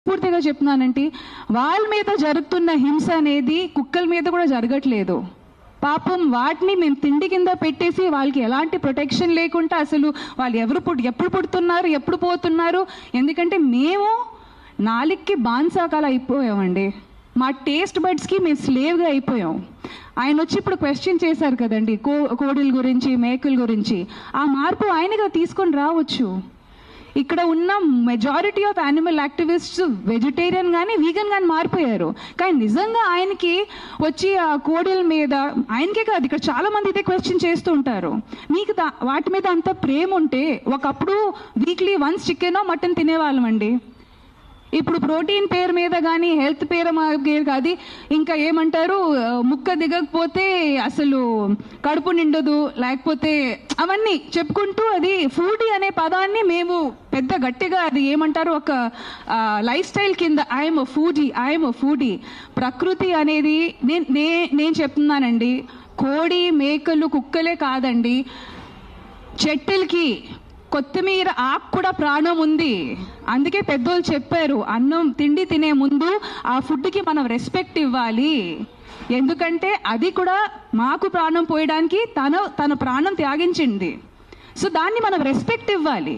పూర్తిగా చెప్తున్నానంటే వాళ్ళ మీద జరుగుతున్న హింస అనేది కుక్కల మీద కూడా జరగట్లేదు. పాపం వాటిని మేము తిండి కింద పెట్టేసి వాళ్ళకి ఎలాంటి ప్రొటెక్షన్ లేకుండా అసలు వాళ్ళు ఎప్పుడు పుడుతున్నారు, ఎప్పుడు పోతున్నారు. ఎందుకంటే మేము నాలుగుకి బాన్సాకాలు అయిపోయామండి. మా టేస్ట్ బడ్స్కి మేము స్లేవ్గా అయిపోయాం. ఆయన వచ్చి ఇప్పుడు క్వశ్చన్ చేశారు కదండి కోడిల గురించి, మేకల గురించి. ఆ మార్పు ఆయనగా తీసుకొని రావచ్చు. ఇక్కడ ఉన్న majority of animal activists vegetarian కానీ వీగన్ కానీ మారిపోయారు. కానీ నిజంగా ఆయనకి వచ్చి ఆ కోడిల మీద, ఆయనకే కాదు ఇక్కడ చాలా మంది ఇదే క్వశ్చన్ చేస్తూ ఉంటారు. మీకు వాటి మీద అంత ప్రేమ ఉంటే ఒకప్పుడు వీక్లీ వన్స్ చికెనో మటన్ తినేవాళ్ళం అండి. ఇప్పుడు ప్రోటీన్ పేరు మీద కానీ హెల్త్ పేరు కాదు, ఇంకా ఏమంటారు, ముక్క దిగకపోతే అసలు కడుపు నిండదు, లేకపోతే అవన్నీ చెప్పుకుంటూ అది ఫుడీ అనే పదాన్ని మేము పెద్ద గట్టిగా అది ఏమంటారు ఒక లైఫ్ స్టైల్ కింద ఐఎమ్ అ ఫుడీ. ప్రకృతి అనేది నేను చెప్తున్నానండి, కోడి మేకలు కుక్కలే కాదండి, చెట్టులకి కొత్తిమీర ఆకు కూడా ప్రాణం ఉంది. అందుకే పెద్దోళ్ళు చెప్పారు, అన్నం తిండి తినే ముందు ఆ ఫుడ్కి మనం రెస్పెక్ట్ ఇవ్వాలి. ఎందుకంటే అది కూడా మాకు ప్రాణం పోయడానికి తన ప్రాణం త్యాగించింది. సో దాన్ని మనం రెస్పెక్ట్ ఇవ్వాలి.